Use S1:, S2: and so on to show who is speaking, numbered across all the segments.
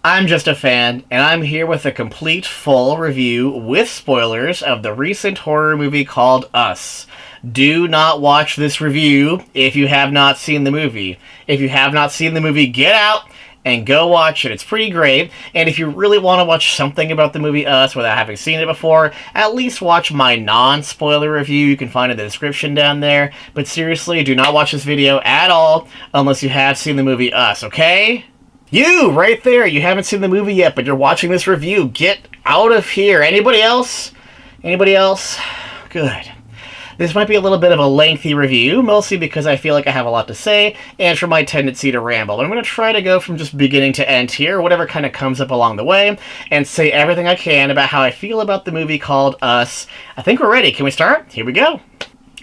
S1: I'm just a fan, and I'm here with a complete full review with spoilers of the recent horror movie called Us. Do not watch this review if you have not seen the movie. If you have not seen the movie, get out and go watch it. It's pretty great. And if you really want to watch something about the movie Us without having seen it before, at least watch my non-spoiler review. You can find it in the description down there. But seriously, do not watch this video at all unless you have seen the movie Us, okay? You, right there, you haven't seen the movie yet, but you're watching this review. Get out of here. Anybody else? Anybody else? Good. This might be a little bit of a lengthy review, mostly because I feel like I have a lot to say, and for my tendency to ramble. I'm going to try to go from just beginning to end here, whatever kind of comes up along the way, and say everything I can about how I feel about the movie called Us. I think we're ready. Can we start? Here we go.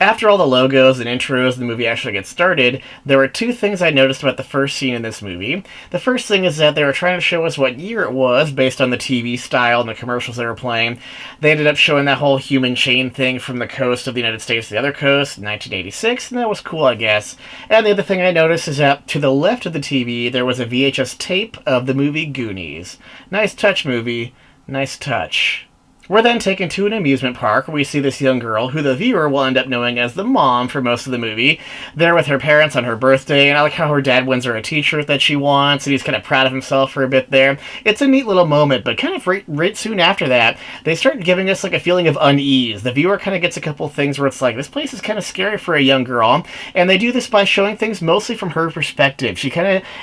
S1: After all the logos and intros, the movie actually gets started, there were two things I noticed about the first scene in this movie. The first thing is that they were trying to show us what year it was based on the TV style and the commercials they were playing. They ended up showing that whole human chain thing from the coast of the United States to the other coast in 1986, and that was cool, I guess. And the other thing I noticed is that to the left of the TV, there was a VHS tape of the movie Goonies. Nice touch, movie. Nice touch. We're then taken to an amusement park where we see this young girl, who the viewer will end up knowing as the mom for most of the movie, there with her parents on her birthday, and I like how her dad wins her a t-shirt that she wants, and he's kind of proud of himself for a bit there. It's a neat little moment, but kind of right soon after that, they start giving us like a feeling of unease. The viewer kind of gets a couple things where it's like, this place is kind of scary for a young girl, and they do this by showing things mostly from her perspective.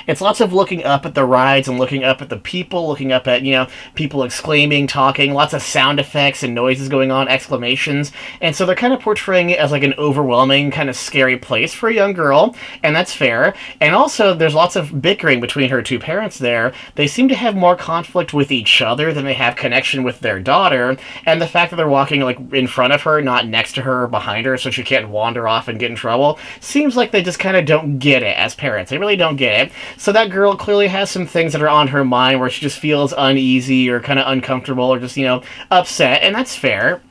S1: It's lots of looking up at the rides and looking up at the people, looking up at, people exclaiming, talking, lots of sound effects and noises going on, exclamations, and so they're kind of portraying it as like an overwhelming, kind of scary place for a young girl, and that's fair. And also, there's lots of bickering between her two parents there. They seem to have more conflict with each other than they have connection with their daughter, and the fact that they're walking like in front of her, not next to her or behind her, so she can't wander off and get in trouble, seems like they just kind of don't get it as parents. They really don't get it. So that girl clearly has some things that are on her mind where she just feels uneasy or kind of uncomfortable or just, upset, and that's fair.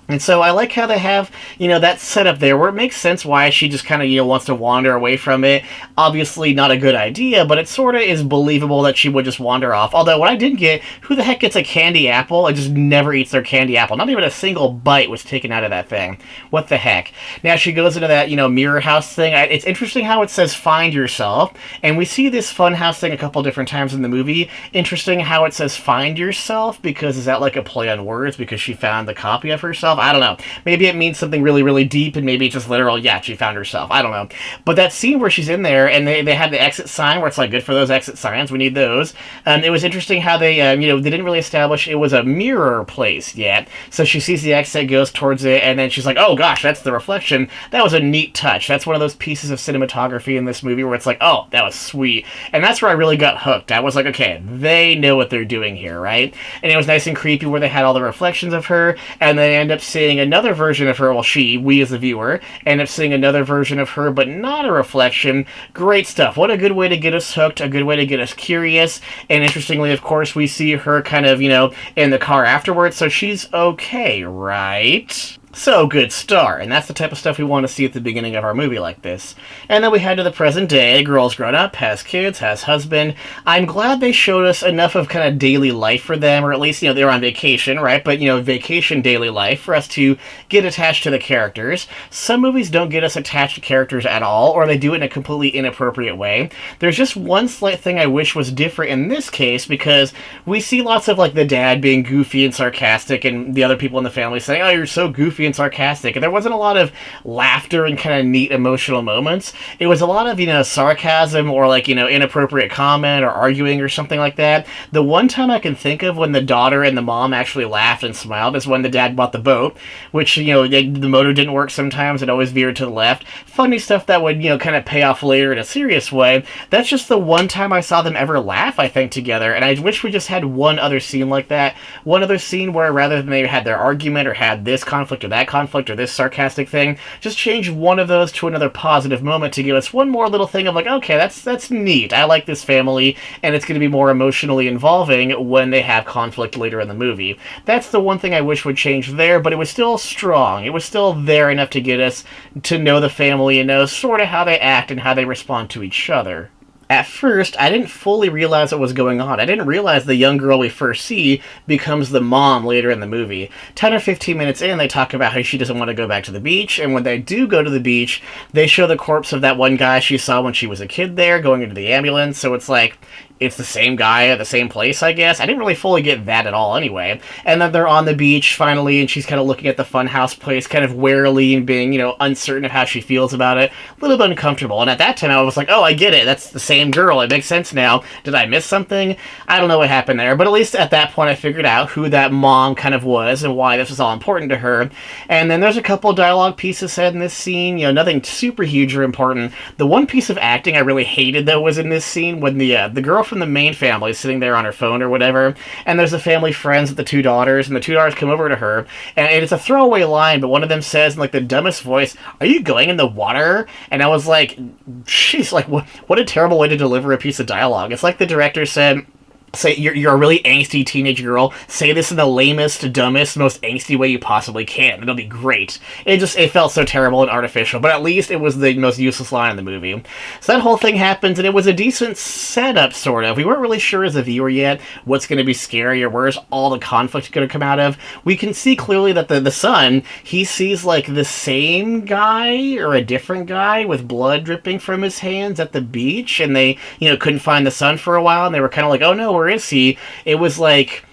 S1: And so I like how they have, that setup there where it makes sense why she just kind of, wants to wander away from it. Obviously not a good idea, but it sort of is believable that she would just wander off. Although what I didn't get, who the heck gets a candy apple and just never eats their candy apple? Not even a single bite was taken out of that thing. What the heck? Now she goes into that, mirror house thing. It's interesting how it says find yourself, and we see this fun house thing a couple different times in the movie. Interesting how it says find yourself, because is that like a play on words because she found the copy of herself? I don't know. Maybe it means something really, really deep, and maybe it's just literal, yeah, she found herself. I don't know. But that scene where she's in there, and they had the exit sign, where it's like, good for those exit signs, we need those. It was interesting how they, they didn't really establish it was a mirror place yet. So she sees the exit, goes towards it, and then she's like, oh gosh, that's the reflection. That was a neat touch. That's one of those pieces of cinematography in this movie where it's like, oh, that was sweet. And that's where I really got hooked. I was like, okay, they know what they're doing here, right? And it was nice and creepy where they had all the reflections of her, and they end up seeing another version of her, well, we as the viewer, end up seeing another version of her, but not a reflection. Great stuff. What a good way to get us hooked, a good way to get us curious, and interestingly, of course, we see her kind of, in the car afterwards, so she's okay, right? So, good start, and that's the type of stuff we want to see at the beginning of our movie like this. And then we head to the present day. Girl's grown up, has kids, has husband. I'm glad they showed us enough of kind of daily life for them, or at least, they're on vacation, right? But, vacation daily life for us to get attached to the characters. Some movies don't get us attached to characters at all, or they do it in a completely inappropriate way. There's just one slight thing I wish was different in this case, because we see lots of, like, the dad being goofy and sarcastic, and the other people in the family saying, oh, you're so goofy and sarcastic, and there wasn't a lot of laughter and kind of neat emotional moments. It was a lot of, sarcasm or like, inappropriate comment or arguing or something like that. The one time I can think of when the daughter and the mom actually laughed and smiled is when the dad bought the boat, which, the motor didn't work sometimes, it always veered to the left. Funny stuff that would, kind of pay off later in a serious way. That's just the one time I saw them ever laugh, I think, together, and I wish we just had one other scene like that. One other scene where rather than they had their argument or had this conflict or that conflict or this sarcastic thing, just change one of those to another positive moment to give us one more little thing of like, okay, that's neat. I like this family, and it's going to be more emotionally involving when they have conflict later in the movie. That's the one thing I wish would change there, but it was still strong. It was still there enough to get us to know the family and know sort of how they act and how they respond to each other. At first, I didn't fully realize what was going on. I didn't realize the young girl we first see becomes the mom later in the movie. 10 or 15 minutes in, they talk about how she doesn't want to go back to the beach, and when they do go to the beach, they show the corpse of that one guy she saw when she was a kid there, going into the ambulance, so it's like, it's the same guy at the same place, I guess. I didn't really fully get that at all anyway. And then they're on the beach finally, and she's kind of looking at the funhouse place, kind of warily and being, uncertain of how she feels about it. A little bit uncomfortable. And at that time, I was like, oh, I get it. That's the same girl. It makes sense now. Did I miss something? I don't know what happened there. But at least at that point, I figured out who that mom kind of was and why this was all important to her. And then there's a couple dialogue pieces said in this scene. Nothing super huge or important. The one piece of acting I really hated, though, was in this scene when the girl from the main family is sitting there on her phone or whatever, and there's the family friends with the two daughters, and the two daughters come over to her, and it's a throwaway line, but one of them says in like the dumbest voice, "Are you going in the water?" And I was like, jeez, like what a terrible way to deliver a piece of dialogue. It's like the director said, say you're a really angsty teenage girl, say this in the lamest, dumbest, most angsty way you possibly can. It'll be great. It felt so terrible and artificial, but at least it was the most useless line in the movie. So that whole thing happens, and it was a decent setup, sort of. We weren't really sure as a viewer yet what's going to be scary or where's all the conflict going to come out of. We can see clearly that the son, he sees like the same guy or a different guy with blood dripping from his hands at the beach, and they, couldn't find the son for a while, and they were kind of like, oh no, where is he? It was like,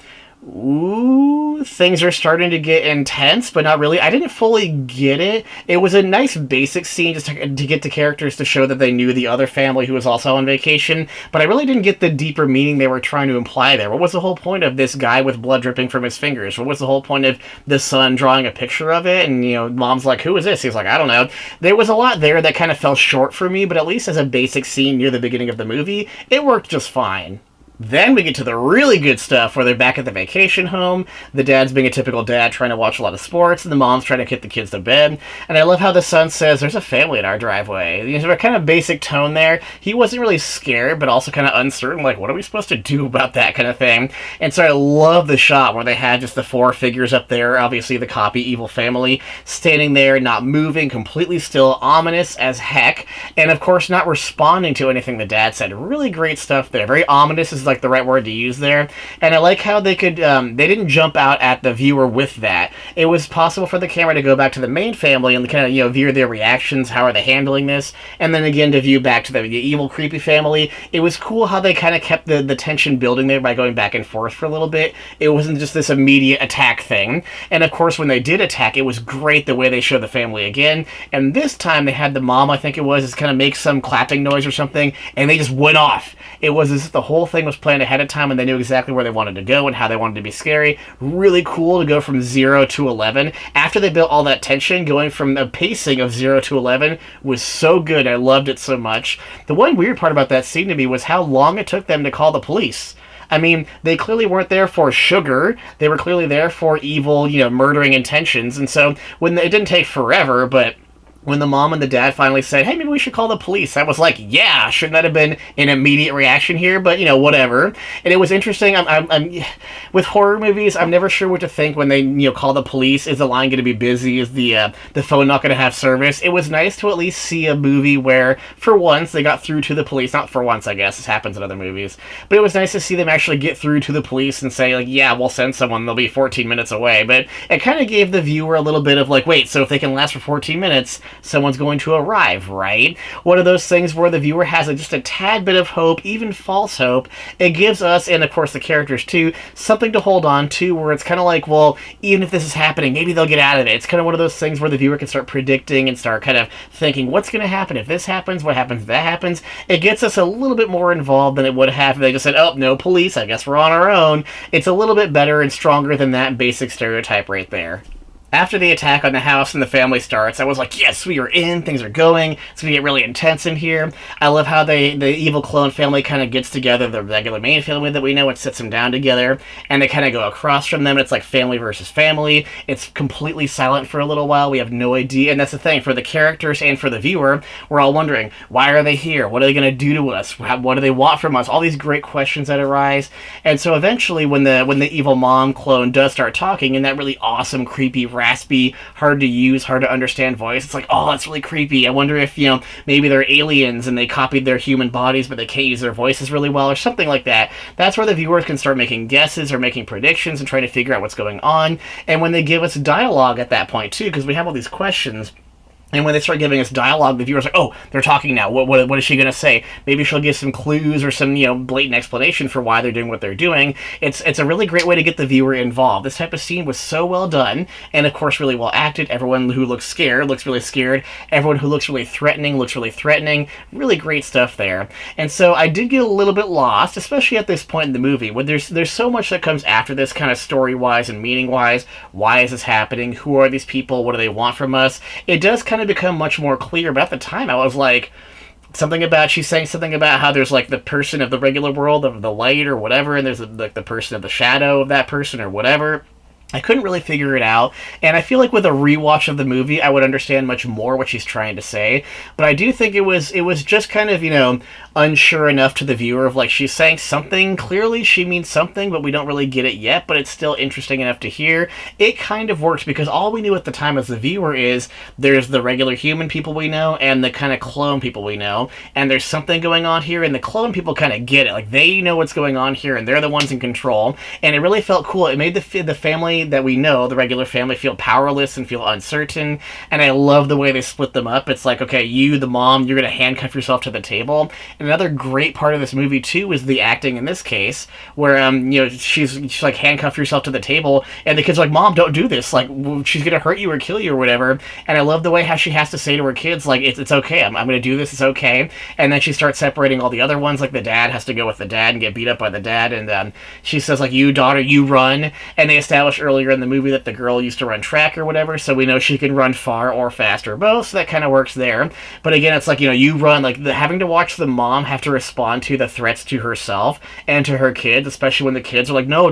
S1: ooh, things are starting to get intense, but not really. I didn't fully get it. It was a nice basic scene just to get the characters to show that they knew the other family who was also on vacation, but I really didn't get the deeper meaning they were trying to imply there. What was the whole point of this guy with blood dripping from his fingers? What was the whole point of the son drawing a picture of it? And, mom's like, who is this? He's like, I don't know. There was a lot there that kind of fell short for me, but at least as a basic scene near the beginning of the movie, it worked just fine. Then we get to the really good stuff where they're back at the vacation home. The dad's being a typical dad, trying to watch a lot of sports, and the mom's trying to get the kids to bed. And I love how the son says, there's a family in our driveway. There's a kind of basic tone there. He wasn't really scared, but also kind of uncertain, like, what are we supposed to do about that kind of thing? And so I love the shot where they had just the four figures up there, obviously the copy evil family, standing there, not moving, completely still, ominous as heck, and of course not responding to anything the dad said. Really great stuff there. Very ominous is like the right word to use there, and I like how they could they didn't jump out at the viewer with that. It was possible for the camera to go back to the main family and kind of view their reactions, how are they handling this, and then again to view back to the evil creepy family. It was cool how they kind of kept the tension building there by going back and forth for a little bit. It wasn't just this immediate attack thing, and of course when they did attack, it was great the way they showed the family again, and this time they had the mom, I think it was, just kind of make some clapping noise or something, and they just went off. It was as if the whole thing was planned ahead of time and they knew exactly where they wanted to go and how they wanted to be scary. Really cool to go from 0 to 11. After they built all that tension, going from a pacing of 0 to 11 was so good. I loved it so much. The one weird part about that scene to me was how long it took them to call the police. I mean, they clearly weren't there for sugar. They were clearly there for evil, murdering intentions. And so it didn't take forever, but when the mom and the dad finally said, hey, maybe we should call the police, I was like, yeah, shouldn't that have been an immediate reaction here? But, whatever. And it was interesting. I'm with horror movies, I'm never sure what to think when they, call the police. Is the line going to be busy? Is the phone not going to have service? It was nice to at least see a movie where, for once, they got through to the police. Not for once, I guess. This happens in other movies. But it was nice to see them actually get through to the police and say, like, yeah, we'll send someone. They'll be 14 minutes away. But it kind of gave the viewer a little bit of, like, wait, so if they can last for 14 minutes, someone's going to arrive, right? One of those things where the viewer has just a tad bit of hope, even false hope. It gives us, and of course the characters too, something to hold on to, where it's kind of like, well, even if this is happening, maybe they'll get out of it. It's kind of one of those things where the viewer can start predicting and start kind of thinking, what's going to happen if this happens? What happens if that happens? It gets us a little bit more involved than it would have if they just said, oh, no police, I guess we're on our own. It's a little bit better and stronger than that basic stereotype right there. After the attack on the house and the family starts, I was like, yes, we are in, things are going, it's going to get really intense in here. I love how the evil clone family kind of gets together, the regular main family that we know, and sits them down together, and they kind of go across from them, and it's like family versus family. It's completely silent for a little while, we have no idea, and that's the thing, for the characters and for the viewer, we're all wondering, why are they here? What are they going to do to us? What do they want from us? All these great questions that arise, and so eventually when the evil mom clone does start talking in that really awesome, creepy, raspy, hard to use, hard to understand voice. It's like, oh, that's really creepy. I wonder if, maybe they're aliens and they copied their human bodies, but they can't use their voices really well, or something like that. That's where the viewers can start making guesses or making predictions and trying to figure out what's going on. And when they give us dialogue at that point, too, because we have all these questions, and when they start giving us dialogue, the viewer's like, oh, they're talking now. What is she going to say? Maybe she'll give some clues or some, blatant explanation for why they're doing what they're doing. It's a really great way to get the viewer involved. This type of scene was so well done, and of course really well acted. Everyone who looks scared looks really scared. Everyone who looks really threatening looks really threatening. Really great stuff there. And so I did get a little bit lost, especially at this point in the movie, when there's so much that comes after this, kind of story-wise and meaning-wise. Why is this happening? Who are these people? What do they want from us? It does kind of become much more clear, but at the time I was like, she's saying something about how there's like the person of the regular world, of the light or whatever, and there's like the person of the shadow of that person or whatever. I couldn't really figure it out, and I feel like with a rewatch of the movie, I would understand much more what she's trying to say. But I do think it was just kind of, unsure enough to the viewer of like, she's saying something, clearly she means something, but we don't really get it yet, but it's still interesting enough to hear. It kind of worked because all we knew at the time as the viewer is there's the regular human people we know and the kind of clone people we know, and there's something going on here, and the clone people kind of get it. Like, they know what's going on here, and they're the ones in control, and it really felt cool. It made the family that we know, the regular family, feel powerless and feel uncertain, and I love the way they split them up. It's like, okay, you, the mom, you're going to handcuff yourself to the table. And another great part of this movie, too, is the acting in this case, where, she's like, handcuff yourself to the table, and the kids are like, Mom, don't do this, like, she's going to hurt you or kill you or whatever. And I love the way how she has to say to her kids, like, it's okay, I'm going to do this, it's okay. And then she starts separating all the other ones, like the dad has to go with the dad and get beat up by the dad, and she says, like, you, daughter, you run. And they establish earlier in the movie that the girl used to run track or whatever, so we know she can run far or fast or both, so that kind of works there. But again, it's like, you run, like, having to watch the mom have to respond to the threats to herself and to her kids, especially when the kids are like, no,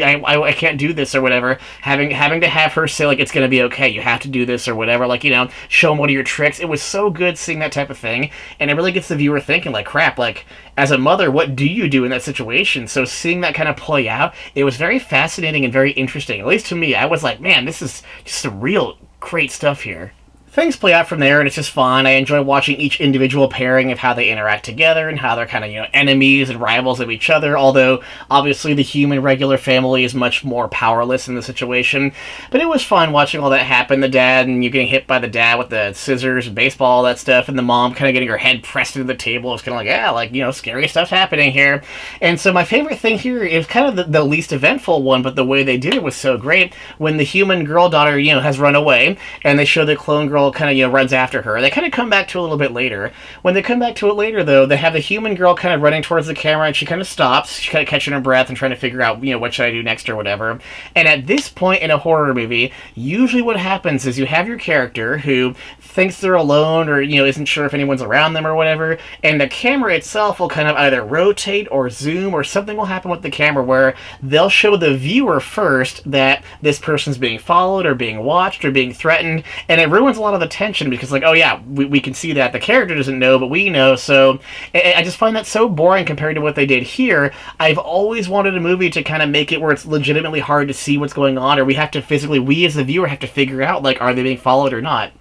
S1: I can't do this or whatever, having to have her say, like, it's going to be okay, you have to do this or whatever, like, show them what are your tricks. It was so good seeing that type of thing, and it really gets the viewer thinking, like, crap, like, as a mother, what do you do in that situation? So seeing that kind of play out, it was very fascinating and very interesting. At least to me, I was like, man, this is just some real great stuff here. Things play out from there, and it's just fun. I enjoy watching each individual pairing of how they interact together and how they're kind of, enemies and rivals of each other, although obviously the human regular family is much more powerless in the situation. But it was fun watching all that happen. The dad, and you getting hit by the dad with the scissors and baseball, all that stuff, and the mom kind of getting her head pressed into the table. It's kind of like, scary stuff's happening here. And so my favorite thing here is kind of the least eventful one, but the way they did it was so great. When the human girl daughter, has run away, and they show the clone girl kind of runs after her. They kind of come back to it a little bit later. When they come back to it later, though, they have the human girl kind of running towards the camera, and she kind of stops. She's kind of catching her breath and trying to figure out, what should I do next or whatever. And at this point in a horror movie, usually what happens is you have your character who thinks they're alone or, isn't sure if anyone's around them or whatever, and the camera itself will kind of either rotate or zoom, or something will happen with the camera where they'll show the viewer first that this person's being followed or being watched or being threatened, and it ruins a lot of the tension because, like, oh yeah, we can see that the character doesn't know, but we know. So I just find that so boring compared to what they did here. I've always wanted a movie to kind of make it where it's legitimately hard to see what's going on, or we as the viewer have to figure out, like, are they being followed or not.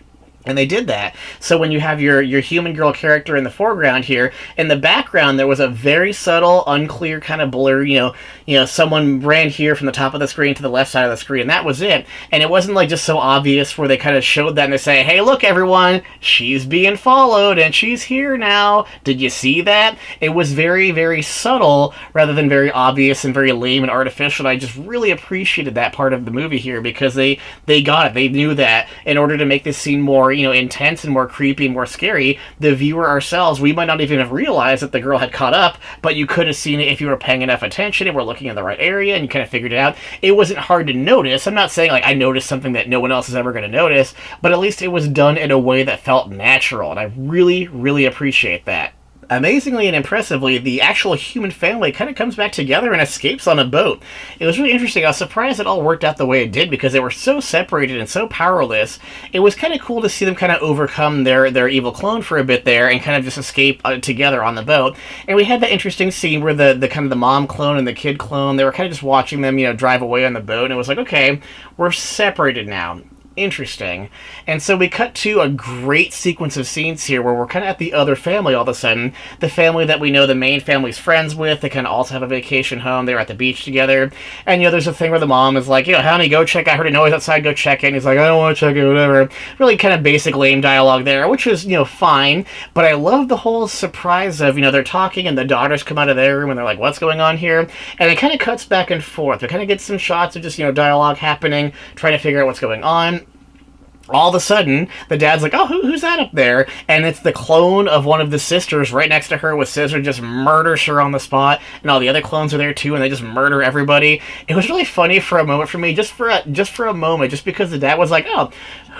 S1: And they did that. So when you have your human girl character in the foreground here, in the background there was a very subtle, unclear kind of blur, someone ran here from the top of the screen to the left side of the screen, and that was it. And it wasn't like just so obvious where they kind of showed that and they say, hey, look everyone, she's being followed and she's here now. Did you see that? It was very, very subtle rather than very obvious and very lame and artificial. And I just really appreciated that part of the movie here because they got it. They knew that in order to make this scene more intense and more creepy and more scary, the viewer ourselves, we might not even have realized that the girl had caught up, but you could have seen it if you were paying enough attention and were looking in the right area and you kind of figured it out. It wasn't hard to notice. I'm not saying like I noticed something that no one else is ever going to notice, but at least it was done in a way that felt natural, and I really, really appreciate that. Amazingly and impressively, the actual human family kind of comes back together and escapes on a boat. It was really interesting. I was surprised it all worked out the way it did because they were so separated and so powerless. It was kind of cool to see them kind of overcome their evil clone for a bit there and kind of just escape together on the boat. And we had that interesting scene where the kind of the mom clone and the kid clone, they were kind of just watching them, drive away on the boat. And it was like, okay, we're separated now. Interesting. And so we cut to a great sequence of scenes here where we're kind of at the other family all of a sudden. The family that we know the main family's friends with. They kind of also have a vacation home. They're at the beach together. And, there's a thing where the mom is like, honey, go check. I heard a noise outside. Go check it. And he's like, I don't want to check it, whatever. Really kind of basic lame dialogue there, which is, fine. But I love the whole surprise of, they're talking and the daughters come out of their room and they're like, what's going on here? And it kind of cuts back and forth. We kind of get some shots of just, dialogue happening, trying to figure out what's going on. All of a sudden, the dad's like, oh, who's that up there? And it's the clone of one of the sisters right next to her with scissors, just murders her on the spot. And all the other clones are there too, and they just murder everybody. It was really funny for a moment for me, just for a moment, just because the dad was like, oh,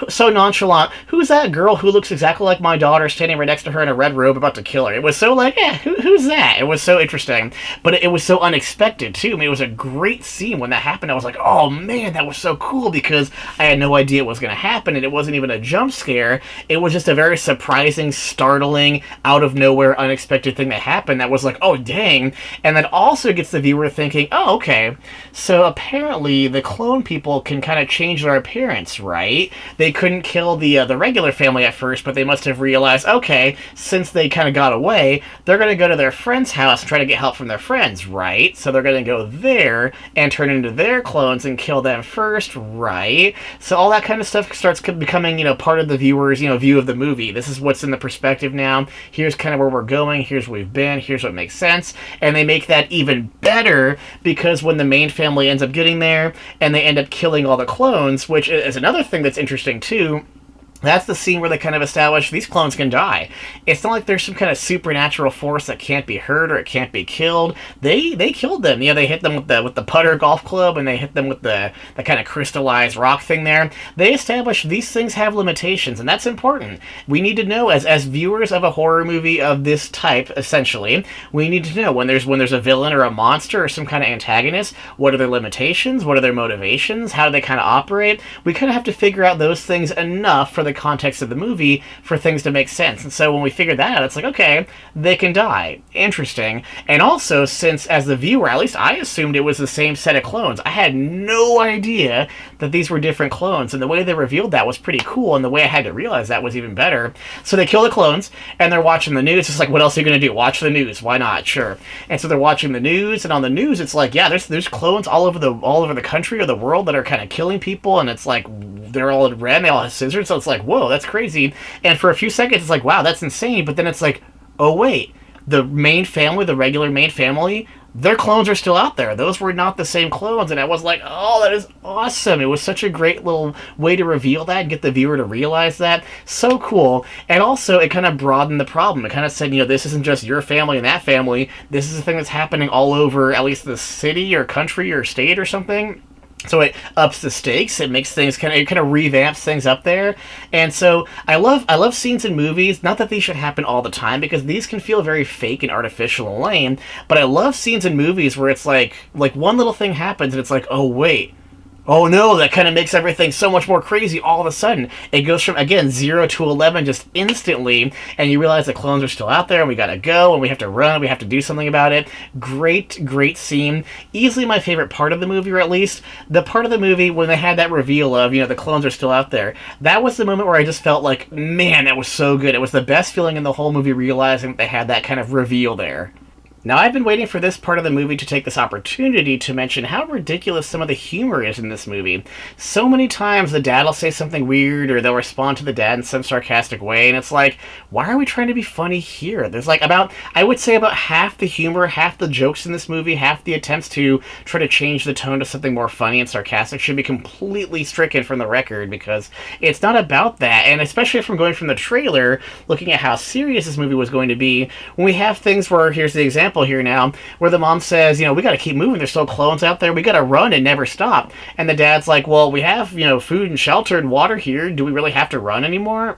S1: so nonchalant. Who's that girl who looks exactly like my daughter standing right next to her in a red robe about to kill her? It was so like, who's that? It was so interesting. But it was so unexpected, too. I mean, it was a great scene when that happened. I was like, oh, man, that was so cool because I had no idea it was going to happen, and it wasn't even a jump scare. It was just a very surprising, startling, out-of-nowhere, unexpected thing that happened that was like, oh, dang. And that also gets the viewer thinking, oh, okay, so apparently the clone people can kind of change their appearance, right? They couldn't kill the regular family at first, but they must have realized, okay, since they kind of got away, they're going to go to their friend's house and try to get help from their friends, right? So they're going to go there and turn into their clones and kill them first, right? So all that kind of stuff starts becoming, part of the viewer's, view of the movie. This is what's in the perspective now. Here's kind of where we're going. Here's where we've been. Here's what makes sense. And they make that even better because when the main family ends up getting there and they end up killing all the clones, which is another thing that's interesting too. That's the scene where they kind of establish these clones can die. It's not like there's some kind of supernatural force that can't be hurt or it can't be killed. They killed them. They hit them with the putter golf club and they hit them with the kind of crystallized rock thing there. They establish these things have limitations, and that's important. We need to know as viewers of a horror movie of this type, essentially, we need to know when there's a villain or a monster or some kind of antagonist, what are their limitations? What are their motivations? How do they kind of operate? We kind of have to figure out those things enough for the context of the movie for things to make sense. And so when we figured that out, it's like, okay, they can die. Interesting. And also, since as the viewer, at least I assumed it was the same set of clones. I had no idea that these were different clones, and the way they revealed that was pretty cool, and the way I had to realize that was even better. So they kill the clones, and they're watching the news. It's like, what else are you going to do? Watch the news. Why not? Sure. And so they're watching the news, and on the news, it's like, yeah, there's clones all over the country or the world that are kind of killing people, and it's like, they're all in red, and they all have scissors, so it's like, whoa, that's crazy. And for a few seconds, it's like, wow, that's insane. But then it's like, oh, wait, the main family, the regular main family, their clones are still out there. Those were not the same clones. And I was like, oh, that is awesome. It was such a great little way to reveal that and get the viewer to realize that. So cool. And also, it kind of broadened the problem. It kind of said, this isn't just your family and that family. This is a thing that's happening all over at least the city or country or state or something. So it ups the stakes. It makes things kind of revamps things up there. And so I love scenes in movies. Not that these should happen all the time because these can feel very fake and artificial and lame. But I love scenes in movies where it's like one little thing happens and it's like, oh wait. Oh no, that kind of makes everything so much more crazy all of a sudden. It goes from, again, 0 to 11 just instantly, and you realize the clones are still out there, and we gotta go, and we have to run, we have to do something about it. Great, great scene. Easily my favorite part of the movie, or at least the part of the movie when they had that reveal of, the clones are still out there. That was the moment where I just felt like, man, that was so good. It was the best feeling in the whole movie, realizing that they had that kind of reveal there. Now, I've been waiting for this part of the movie to take this opportunity to mention how ridiculous some of the humor is in this movie. So many times the dad will say something weird, or they'll respond to the dad in some sarcastic way, and it's like, why are we trying to be funny here? There's I would say about half the humor, half the jokes in this movie, half the attempts to try to change the tone to something more funny and sarcastic should be completely stricken from the record, because it's not about that. And especially from going from the trailer, looking at how serious this movie was going to be, when we have things where, here's the example here now, where the mom says, we got to keep moving. There's still clones out there. We got to run and never stop. And the dad's like, well, we have, food and shelter and water here. Do we really have to run anymore?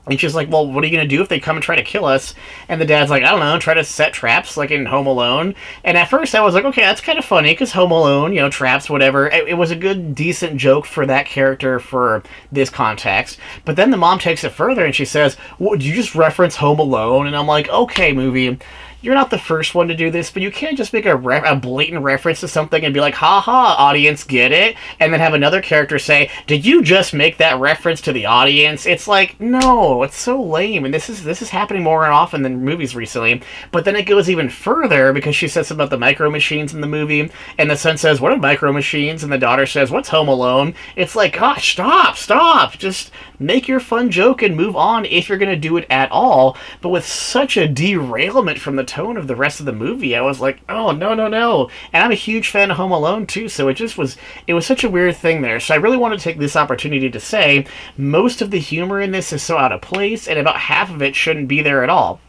S1: And she's like, well, what are you going to do if they come and try to kill us? And the dad's like, I don't know, try to set traps, like in Home Alone. And at first I was like, okay, that's kind of funny, because Home Alone, you know, traps, whatever. It was a good, decent joke for that character for this context. But then the mom takes it further and she says, well, did you just reference Home Alone? And I'm like, okay, movie, you're not the first one to do this, but you can't just make a blatant reference to something and be like, ha ha, audience, get it? And then have another character say, did you just make that reference to the audience? It's like, no, it's so lame. And this is happening more and often than movies recently. But then it goes even further, because she says something about the micro machines in the movie, and the son says, what are micro machines? And the daughter says, what's Home Alone? It's like, gosh, stop. Just make your fun joke and move on if you're going to do it at all. But with such a derailment from the tone of the rest of the movie, I was like, oh, no. And I'm a huge fan of Home Alone too, so it was such a weird thing there. So I really want to take this opportunity to say most of the humor in this is so out of place, and about half of it shouldn't be there at all.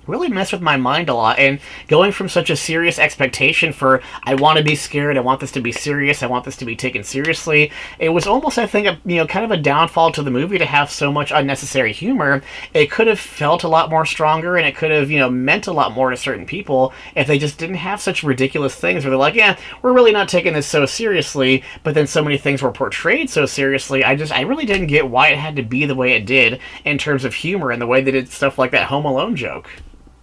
S1: Really messed with my mind a lot, and going from such a serious expectation for, I want to be scared, I want this to be serious, I want this to be taken seriously, it was almost, I think, kind of a downfall to the movie to have so much unnecessary humor. It could have felt a lot more stronger, and it could have, meant a lot more to certain people if they just didn't have such ridiculous things where they're like, yeah, we're really not taking this so seriously, but then so many things were portrayed so seriously. I really didn't get why it had to be the way it did in terms of humor and the way they did stuff like that Home Alone joke.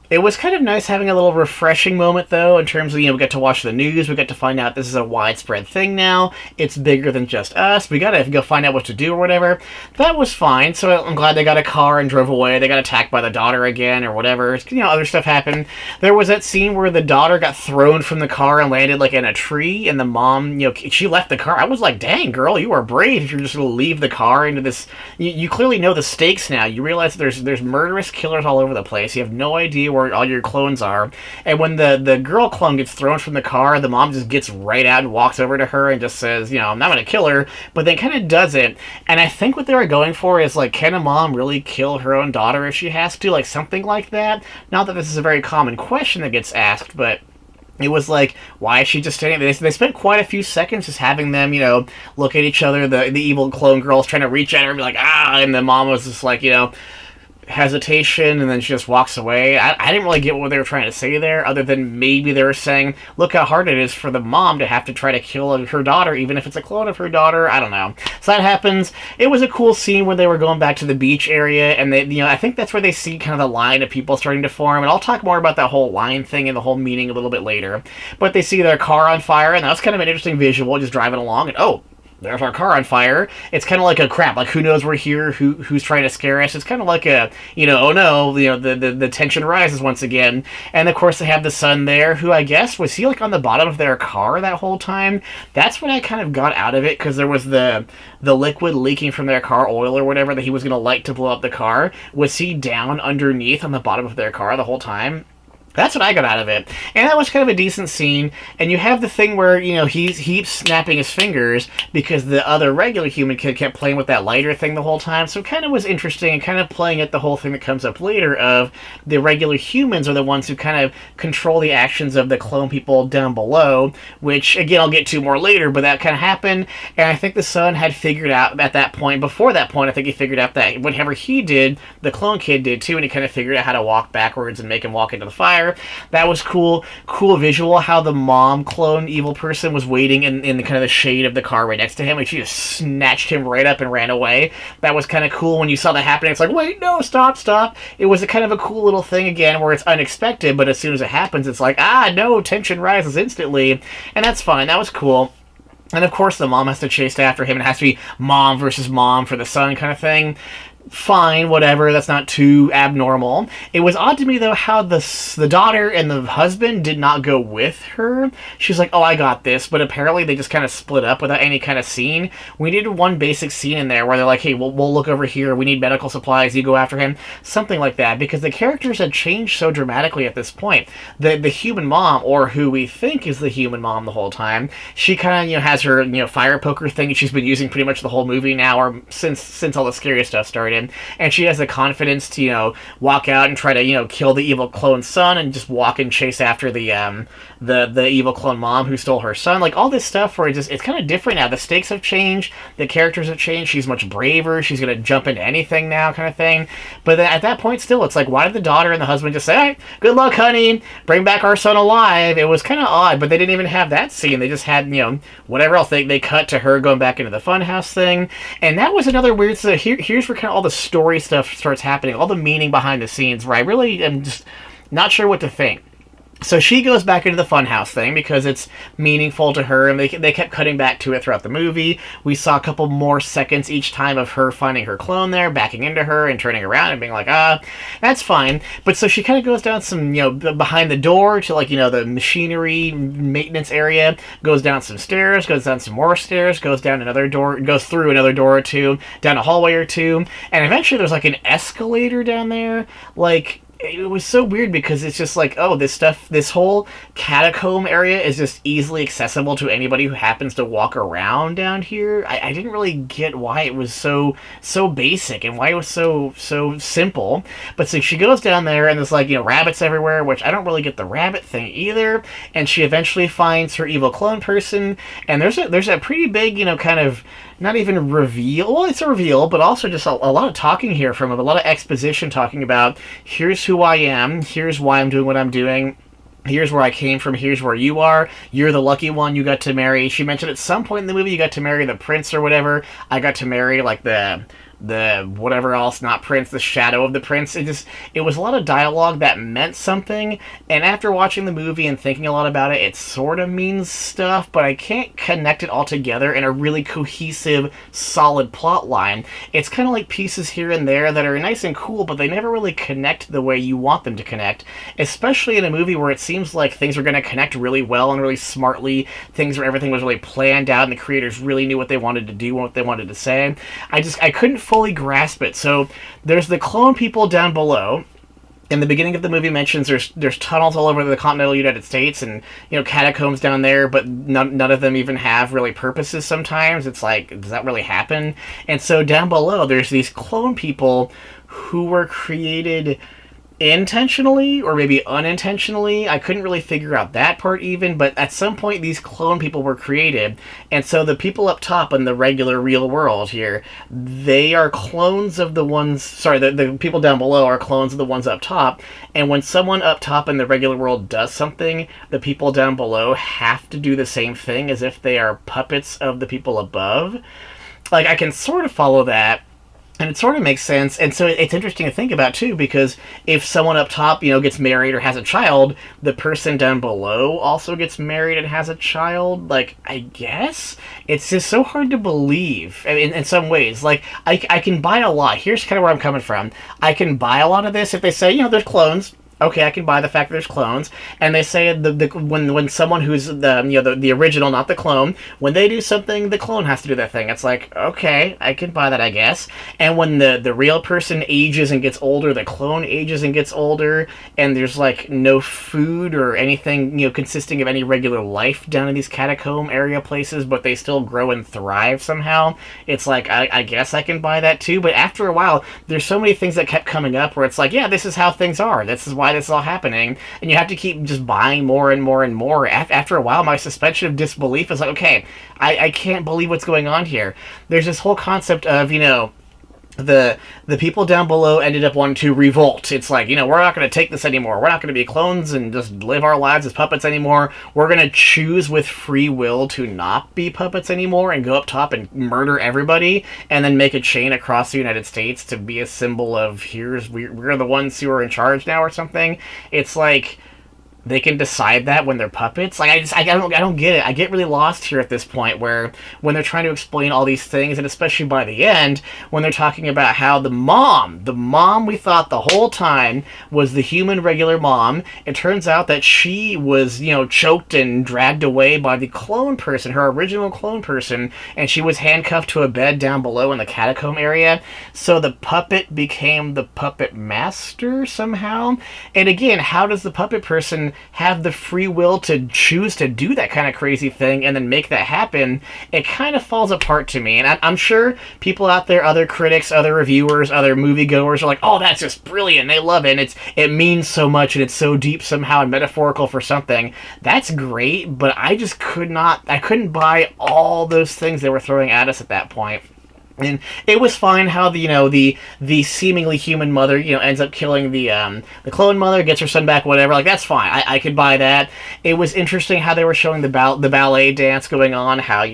S1: It was kind of nice having a little refreshing moment, though, in terms of, we got to watch the news, we got to find out this is a widespread thing now, it's bigger than just us, we gotta go find out what to do or whatever. That was fine, so I'm glad they got a car and drove away. They got attacked by the daughter again, or whatever. Other stuff happened. There was that scene where the daughter got thrown from the car and landed, in a tree, and the mom, she left the car. I was like, dang, girl, you are brave if you're just gonna leave the car into this. You clearly know the stakes now. You realize that there's murderous killers all over the place. You have no idea where all your clones are, and when the girl clone gets thrown from the car, the mom just gets right out and walks over to her and just says, I'm not gonna kill her, but then kind of does it. And I think what they were going for is, can a mom really kill her own daughter if she has to, something like that? Not that this is a very common question that gets asked, but it was like, why is she just standing there? They spent quite a few seconds just having them, look at each other. The evil clone girl's trying to reach at her and be like, ah, and the mom was just like, hesitation, and then she just walks away. I didn't really get what they were trying to say there, other than maybe they were saying, look how hard it is for the mom to have to try to kill her daughter, even if it's a clone of her daughter. I don't know. So that happens. It was a cool scene when they were going back to the beach area, and they, I think that's where they see kind of the line of people starting to form, and I'll talk more about that whole line thing and the whole meaning a little bit later. But they see their car on fire, and that was kind of an interesting visual, just driving along, and oh, there's our car on fire. It's kind of like a crap, who knows we're here, who's trying to scare us. It's kind of like a, oh no, the tension rises once again. And of course they have the son there, who I guess, was he on the bottom of their car that whole time? That's what I kind of got out of it, because there was the liquid leaking from their car, oil or whatever, that he was going to light to blow up the car. Was he down underneath on the bottom of their car the whole time? That's what I got out of it. And that was kind of a decent scene. And you have the thing where, he's snapping his fingers because the other regular human kid kept playing with that lighter thing the whole time. So it kind of was interesting, and kind of playing at the whole thing that comes up later of the regular humans are the ones who kind of control the actions of the clone people down below, which, again, I'll get to more later, but that kind of happened. And I think the son had figured out at that point, before that point, I think he figured out that whatever he did, the clone kid did too, and he kind of figured out how to walk backwards and make him walk into the fire. That was cool visual, how the mom clone evil person was waiting in the kind of the shade of the car right next to him, and she just snatched him right up and ran away. That was kind of cool. When you saw that happening, it's like, wait, no, stop. It was a kind of a cool little thing again, where it's unexpected, but as soon as it happens, it's like, no, tension rises instantly, and that's fine. That was cool. And of course the mom has to chase after him, and it has to be mom versus mom for the son kind of thing. Fine, whatever, that's not too abnormal. It was odd to me, though, how the daughter and the husband did not go with her. She's like, oh, I got this, but apparently they just kind of split up without any kind of scene. We needed one basic scene in there where they're like, hey, we'll look over here, we need medical supplies, you go after him, something like that, because the characters had changed so dramatically at this point. The human mom, or who we think is the human mom the whole time, she kind of, has her, fire poker thing she's been using pretty much the whole movie now, or since all the scary stuff started. And she has the confidence to, walk out and try to, kill the evil clone son, and just walk and chase after the the evil clone mom who stole her son. Like all this stuff where it's kind of different now. The stakes have changed. The characters have changed. She's much braver. She's gonna jump into anything now, kind of thing. But then at that point, still, it's like, why did the daughter and the husband just say, "All right, good luck, honey. Bring back our son alive"? It was kind of odd, but they didn't even have that scene. They just had, whatever else. They cut to her going back into the funhouse thing, and that was another weird. So here's where kind of all the story stuff starts happening, all the meaning behind the scenes, where I really am just not sure what to think. So she goes back into the funhouse thing because it's meaningful to her, and they kept cutting back to it throughout the movie. We saw a couple more seconds each time of her finding her clone there, backing into her and turning around and being like, that's fine. But so she kind of goes down some, behind the door to the machinery maintenance area, goes down some stairs, goes down some more stairs, goes down another door, goes through another door or two, down a hallway or two, and eventually there's an escalator down there, it was so weird because it's just this whole catacomb area is just easily accessible to anybody who happens to walk around down here. I didn't really get why it was so basic and why it was so simple. But so she goes down there and there's rabbits everywhere, which I don't really get the rabbit thing either. And she eventually finds her evil clone person, and there's a pretty big, kind of, not even reveal. Well, it's a reveal, but also just a lot of talking here from him, a lot of exposition talking about, here's who I am, here's why I'm doing what I'm doing, here's where I came from, here's where you are, you're the lucky one, you got to marry. She mentioned at some point in the movie you got to marry the prince or whatever. I got to marry the whatever else, not prince, the shadow of the prince. It was a lot of dialogue that meant something, and after watching the movie and thinking a lot about it sort of means stuff, but I can't connect it all together in a really cohesive, solid plot line. It's kind of like pieces here and there that are nice and cool, but they never really connect the way you want them to connect, especially in a movie where it seems like things are going to connect really well and really smartly, things where everything was really planned out and the creators really knew what they wanted to do, what they wanted to say. I couldn't fully grasp it. So there's the clone people down below. In the beginning of the movie mentions there's tunnels all over the continental United States and catacombs down there, but none of them even have really purposes sometimes. It's like, does that really happen? And so down below there's these clone people who were created intentionally or maybe unintentionally. I couldn't really figure out that part even, but at some point these clone people were created, and so the people up top in the regular real world here, they are clones of the ones, the people down below are clones of the ones up top, and when someone up top in the regular world does something, the people down below have to do the same thing as if they are puppets of the people above. I can sort of follow that, and it sort of makes sense, and so it's interesting to think about, too, because if someone up top, gets married or has a child, the person down below also gets married and has a child. I guess? It's just so hard to believe in some ways. I can buy a lot. Here's kind of where I'm coming from. I can buy a lot of this if they say, there's clones. Okay, I can buy the fact that there's clones, and they say when someone who's the original, not the clone, when they do something, the clone has to do that thing. It's like, okay, I can buy that, I guess. And when the real person ages and gets older, the clone ages and gets older, and there's no food or anything consisting of any regular life down in these catacomb area places, but they still grow and thrive somehow. It's like, I guess I can buy that too. But after a while, there's so many things that kept coming up where it's like, yeah, this is how things are. This is why this is all happening, and you have to keep just buying more and more and more. After a while, my suspension of disbelief is like, okay, I can't believe what's going on here. There's this whole concept of, the people down below ended up wanting to revolt. It's like, we're not going to take this anymore. We're not going to be clones and just live our lives as puppets anymore. We're going to choose with free will to not be puppets anymore and go up top and murder everybody, and then make a chain across the United States to be a symbol of, we're the ones who are in charge now or something. It's like, they can decide that when they're puppets. I don't get it. I get really lost here at this point, where when they're trying to explain all these things, and especially by the end, when they're talking about how the mom we thought the whole time was the human regular mom, it turns out that she was, choked and dragged away by the clone person, her original clone person, and she was handcuffed to a bed down below in the catacomb area. So the puppet became the puppet master somehow. And again, how does the puppet person have the free will to choose to do that kind of crazy thing and then make that happen, it kind of falls apart to me. And I'm sure people out there, other critics, other reviewers, other moviegoers are like, oh, that's just brilliant. They love it. And it means so much and it's so deep somehow and metaphorical for something. That's great, but I just I couldn't buy all those things they were throwing at us at that point. And it was fine how the seemingly human mother ends up killing the clone mother, gets her son back, whatever. Like, that's fine. I could buy that. It was interesting how they were showing the ballet dance going on. How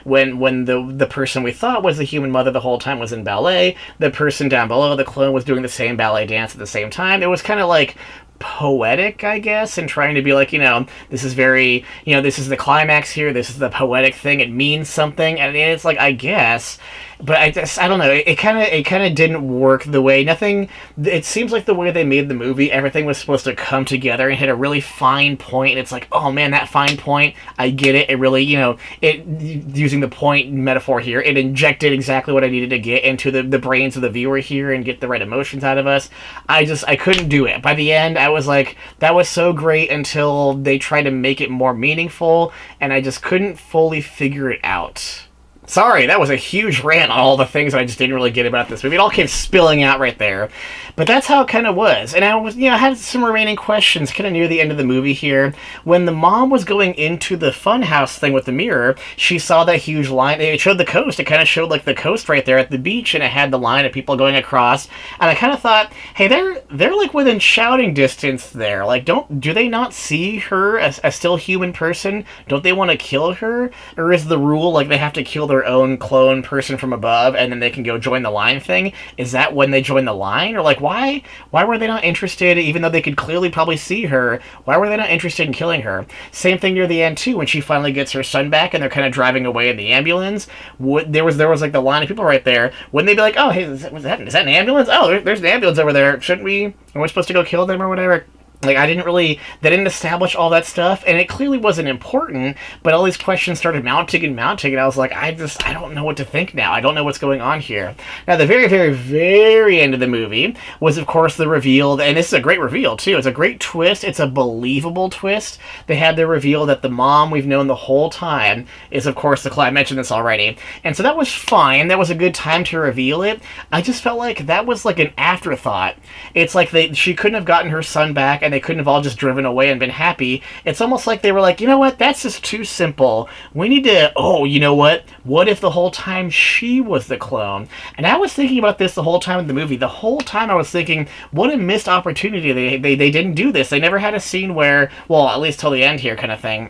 S1: when the person we thought was the human mother the whole time was in ballet, the person down below, the clone, was doing the same ballet dance at the same time. It was kind of like poetic, I guess, and trying to be like, this is very, this is the climax here, this is the poetic thing, it means something, and it's like, I guess, but I don't know, it kind of didn't work the way, it seems like the way they made the movie, everything was supposed to come together and hit a really fine point, and it's like, oh man, that fine point, I get it, it really, using the point metaphor here, it injected exactly what I needed to get into the brains of the viewer here and get the right emotions out of us. I couldn't do it. By the end, I was like, that was so great until they tried to make it more meaningful, and I just couldn't fully figure it out. Sorry, that was a huge rant on all the things that I just didn't really get about this movie. It all came spilling out right there. But that's how it kind of was. And I had some remaining questions kind of near the end of the movie here. When the mom was going into the funhouse thing with the mirror, she saw that huge line. It showed the coast. It kind of showed like the coast right there at the beach, and it had the line of people going across. And I kind of thought, hey, they're like within shouting distance there. Like, do they not see her as a still human person? Don't they want to kill her? Or is the rule like they have to kill their own clone person from above and then they can go join the line thing? Is that when they join the line? Or like, why were they not interested, even though they could clearly probably see her, why were they not interested in killing her? Same thing near the end too, when she finally gets her son back and they're kind of driving away in the ambulance. There was like the line of people right there. Wouldn't they be like, oh, hey, is that an ambulance? Oh, there's an ambulance over there. Shouldn't we? Are we supposed to go kill them or whatever? Like, they didn't establish all that stuff, and it clearly wasn't important, but all these questions started mounting, and I was like, I don't know what to think now. I don't know what's going on here. Now, the very, very, very end of the movie was, of course, the reveal, and this is a great reveal, too. It's a great twist. It's a believable twist. They had the reveal that the mom we've known the whole time is, of course, the clone. I mentioned this already. And so that was fine. That was a good time to reveal it. I just felt like that was like an afterthought. It's like she couldn't have gotten her son back, and they couldn't have all just driven away and been happy. It's almost like they were like, you know what, that's just too simple. We need to, you know what if the whole time she was the clone? And I was thinking about this the whole time in the movie. The whole time I was thinking, what a missed opportunity. They didn't do this. They never had a scene where, well, at least till the end here kind of thing.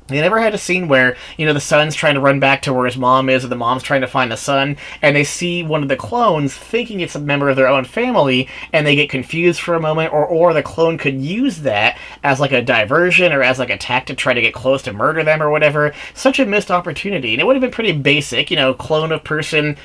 S1: They never had a scene where, the son's trying to run back to where his mom is, or the mom's trying to find the son, and they see one of the clones thinking it's a member of their own family, and they get confused for a moment, or the clone could use that as like a diversion, or as like a tactic to try to get close to murder them or whatever. Such a missed opportunity. And it would have been pretty basic, clone of person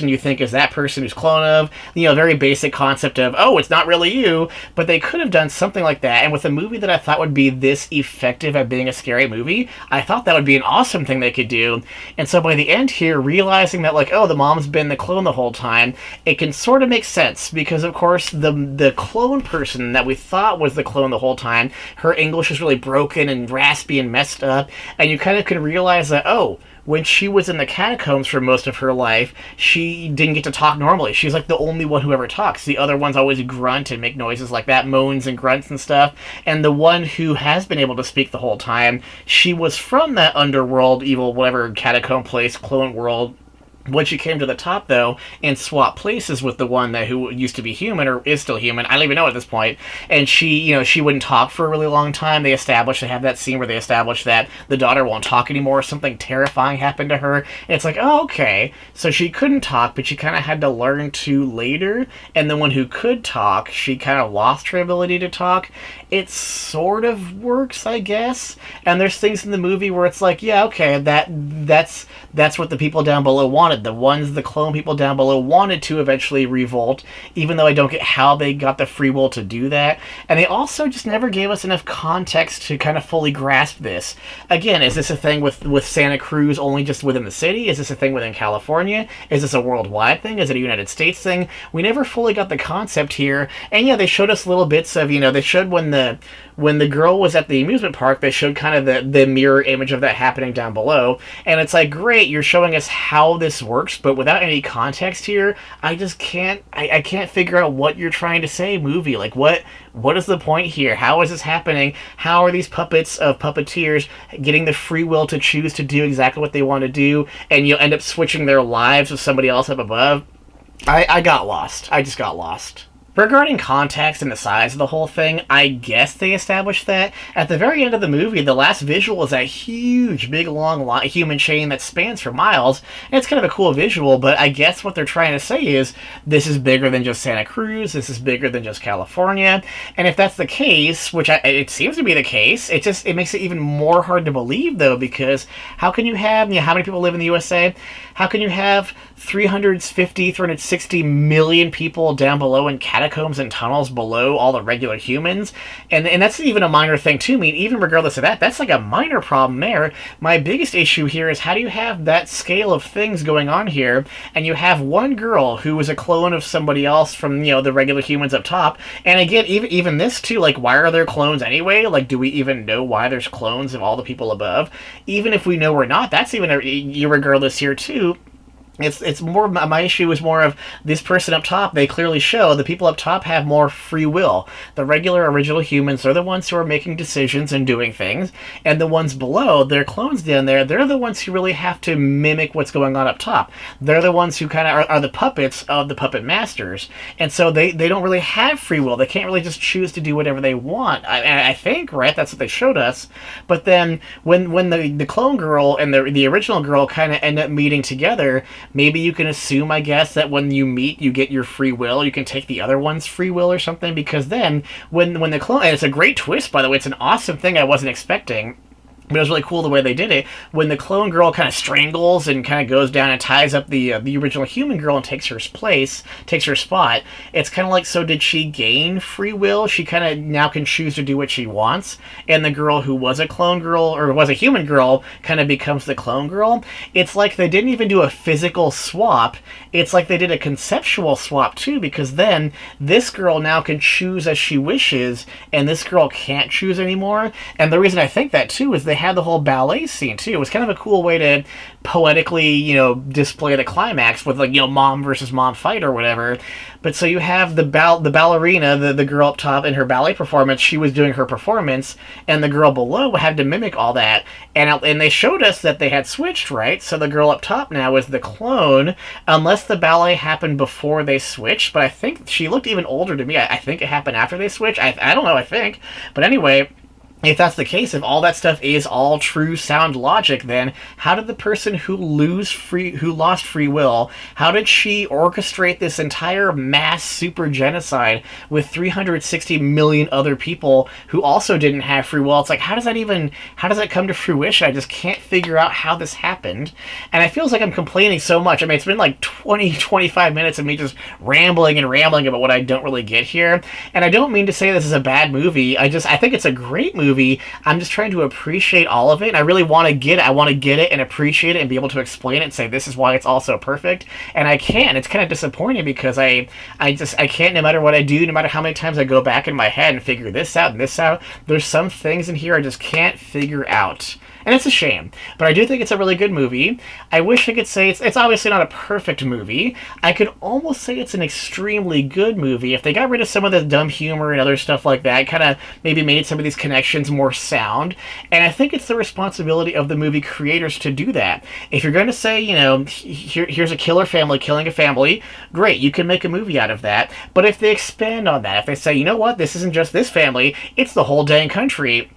S1: you think is that person who's clone of, very basic concept of, oh, it's not really you, but they could have done something like that, and with a movie that I thought would be this effective at being a scary movie, I thought that would be an awesome thing they could do. And so by the end here, realizing that, like, oh, the mom's been the clone the whole time, it can sort of make sense, because of course the clone person that we thought was the clone the whole time, her English is really broken and raspy and messed up, and you kind of can realize that, oh, when she was in the catacombs for most of her life, she didn't get to talk normally. She's like the only one who ever talks. The other ones always grunt and make noises like that, moans and grunts and stuff. And the one who has been able to speak the whole time, she was from that underworld, evil, whatever catacomb place, clone world. When she came to the top, though, and swapped places with the one who used to be human, or is still human, I don't even know at this point, and she wouldn't talk for a really long time. They have that scene where they establish that the daughter won't talk anymore, something terrifying happened to her, and it's like, oh, okay, so she couldn't talk, but she kind of had to learn to later, and the one who could talk, she kind of lost her ability to talk. It sort of works, I guess, and there's things in the movie where it's like, yeah, okay, that's what the people down below want. wanted. The clone people down below wanted to eventually revolt, even though I don't get how they got the free will to do that. And they also just never gave us enough context to kind of fully grasp this. Again, is this a thing with Santa Cruz only just within the city? Is this a thing within California? Is this a worldwide thing? Is it a United States thing? We never fully got the concept here. And yeah, they showed us little bits of, they showed when the girl was at the amusement park, they showed kind of the mirror image of that happening down below. And it's like, great, you're showing us how this works, but without any context here, I just can't, I can't figure out what you're trying to say, movie. Like, what is the point here? How is this happening? How are these puppets of puppeteers getting the free will to choose to do exactly what they want to do, and you'll end up switching their lives with somebody else up above? I got lost. I just got lost. Regarding context and the size of the whole thing, I guess they established that. At the very end of the movie, the last visual is that huge, big, long human chain that spans for miles, and it's kind of a cool visual, but I guess what they're trying to say is, this is bigger than just Santa Cruz, this is bigger than just California, and if that's the case, which it seems to be the case, it makes it even more hard to believe, though, because how can you have, how many people live in the USA? How can you have 360 million people down below in catacombs and tunnels below all the regular humans? And that's even a minor thing too. I mean, even regardless of that, that's like a minor problem there. My biggest issue here is, how do you have that scale of things going on here, and you have one girl who is a clone of somebody else from, the regular humans up top? And again, even this too, like, why are there clones anyway? Like, do we even know why there's clones of all the people above? Even if we know or not, that's even irregardless here too. It's more, my issue is more of this person up top. They clearly show the people up top have more free will. The regular original humans are the ones who are making decisions and doing things, and the ones below, their clones down there, they're the ones who really have to mimic what's going on up top. They're the ones who kind of are the puppets of the puppet masters, and so they don't really have free will. They can't really just choose to do whatever they want. I think, right? That's what they showed us. But then when the clone girl and the original girl kind of end up meeting together, maybe you can assume, I guess, that when you meet, you get your free will. You can take the other one's free will or something, because then when the clone, and it's a great twist, by the way, it's an awesome thing I wasn't expecting. But it was really cool the way they did it. When the clone girl kind of strangles and kind of goes down and ties up the original human girl and takes her spot, it's kind of like, so did she gain free will? She kind of now can choose to do what she wants, and the girl who was a clone girl, or was a human girl, kind of becomes the clone girl. It's like they didn't even do a physical swap. It's like they did a conceptual swap too, because then this girl now can choose as she wishes, and this girl can't choose anymore. And the reason I think that too is they had the whole ballet scene too. It was kind of a cool way to poetically, display the climax with, like, mom versus mom fight or whatever. But so you have the ballerina, the girl up top in her ballet performance, she was doing her performance, and the girl below had to mimic all that. And they showed us that they had switched, right? So the girl up top now is the clone, unless the ballet happened before they switched. But I think she looked even older to me. I think it happened after they switched. I don't know, I think. But anyway, if that's the case, if all that stuff is all true sound logic, then how did the person who lost free will, how did she orchestrate this entire mass super genocide with 360 million other people who also didn't have free will? It's like, how does that come to fruition? I just can't figure out how this happened. And it feels like I'm complaining so much. I mean, it's been like 25 minutes of me just rambling about what I don't really get here. And I don't mean to say this is a bad movie. I think it's a great movie. I'm just trying to appreciate all of it, and I really want to get it. I want to get it and appreciate it and be able to explain it and say this is why it's all so perfect. And I can't. It's kind of disappointing because I can't, no matter what I do, no matter how many times I go back in my head and figure this out and this out, there's some things in here I just can't figure out. And it's a shame. But I do think it's a really good movie. I wish I could say it's obviously not a perfect movie. I could almost say it's an extremely good movie. If they got rid of some of the dumb humor and other stuff like that, kind of maybe made some of these connections more sound. And I think it's the responsibility of the movie creators to do that. If you're going to say, here's a killer family killing a family, great, you can make a movie out of that. But if they expand on that, if they say, you know what, this isn't just this family, it's the whole dang country,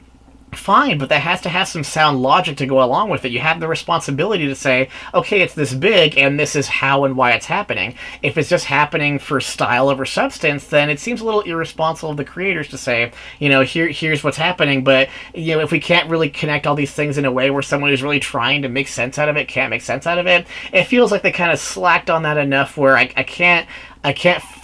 S1: fine, but that has to have some sound logic to go along with it. You have the responsibility to say, okay, it's this big, and this is how and why it's happening. If it's just happening for style over substance, then it seems a little irresponsible of the creators to say, here's what's happening. But if we can't really connect all these things in a way where someone who's really trying to make sense out of it can't make sense out of it, it feels like they kind of slacked on that enough where I can't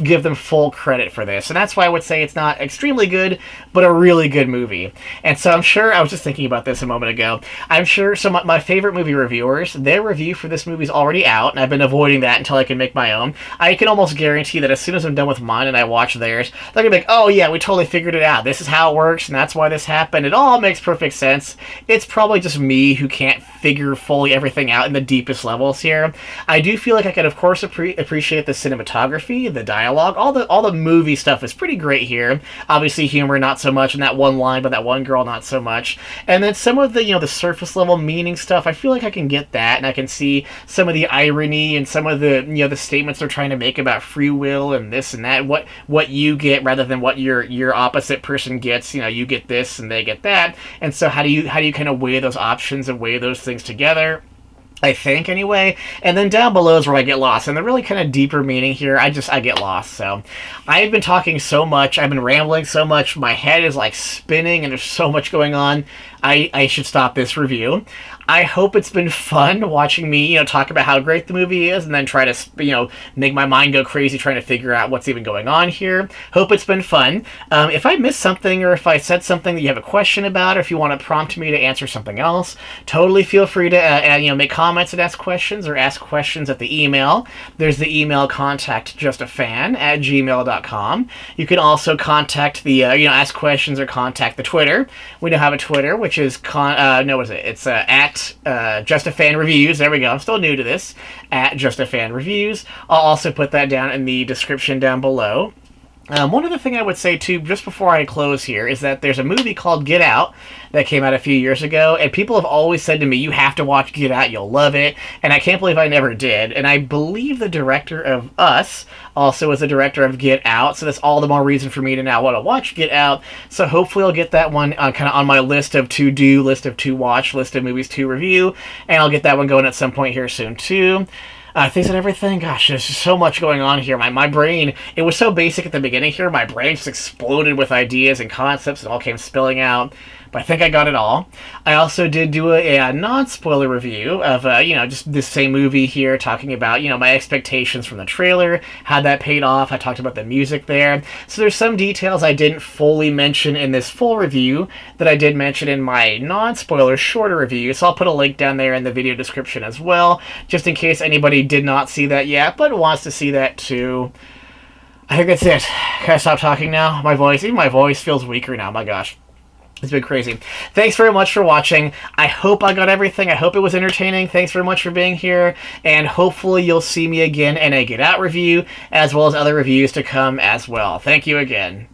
S1: give them full credit for this. And that's why I would say it's not extremely good, but a really good movie. And so I'm sure, I was just thinking about this a moment ago, I'm sure some of my favorite movie reviewers, their review for this movie is already out, and I've been avoiding that until I can make my own. I can almost guarantee that as soon as I'm done with mine and I watch theirs, they're going to be like, oh yeah, we totally figured it out. This is how it works, and that's why this happened. It all makes perfect sense. It's probably just me who can't figure fully everything out in the deepest levels here. I do feel like I could, of course, appreciate the cinematography, the dialogue, all the movie stuff is pretty great here. Obviously, humor not so much, and that one line by that one girl not so much. And then some of the the surface level meaning stuff, I feel like I can get that, and I can see some of the irony and some of the the statements they're trying to make about free will and this and that. What you get rather than what your opposite person gets. You get this and they get that, and so how do you kind of weigh those options and weigh those things together? I think, anyway. And then down below is where I get lost. And the really kind of deeper meaning here, I get lost. So I've been talking so much. I've been rambling so much. My head is like spinning and there's so much going on. I should stop this review. I hope it's been fun watching me, talk about how great the movie is and then try to, make my mind go crazy trying to figure out what's even going on here. Hope it's been fun. If I missed something or if I said something that you have a question about or if you want to prompt me to answer something else, totally feel free to, make comments and ask questions or ask questions at the email. There's the email contactjustafan@gmail.com. You can also contact the, ask questions or contact the Twitter. We now have a Twitter, which is, It's at JustAFanReviews. There we go. I'm still new to this. At JustAFanReviews. I'll also put that down in the description down below. One other thing I would say, too, just before I close here, is that there's a movie called Get Out that came out a few years ago, and people have always said to me, you have to watch Get Out, you'll love it, and I can't believe I never did. And I believe the director of Us also is the director of Get Out, so that's all the more reason for me to now want to watch Get Out. So hopefully I'll get that one kind of on my list of to-do, list of to-watch, list of movies to review, and I'll get that one going at some point here soon, too. Things and everything. Gosh, there's just so much going on here. My brain, it was so basic at the beginning here. My brain just exploded with ideas and concepts. It all came spilling out. But I think I got it all. I also did do a non-spoiler review of, just this same movie here, talking about, my expectations from the trailer, how that paid off. I talked about the music there. So there's some details I didn't fully mention in this full review that I did mention in my non-spoiler shorter review. So I'll put a link down there in the video description as well, just in case anybody did not see that yet, but wants to see that too. I think that's it. Can I stop talking now? Even my voice feels weaker now. My gosh. It's been crazy. Thanks very much for watching. I hope I got everything. I hope it was entertaining. Thanks very much for being here. And hopefully you'll see me again in a Get Out review, as well as other reviews to come as well. Thank you again.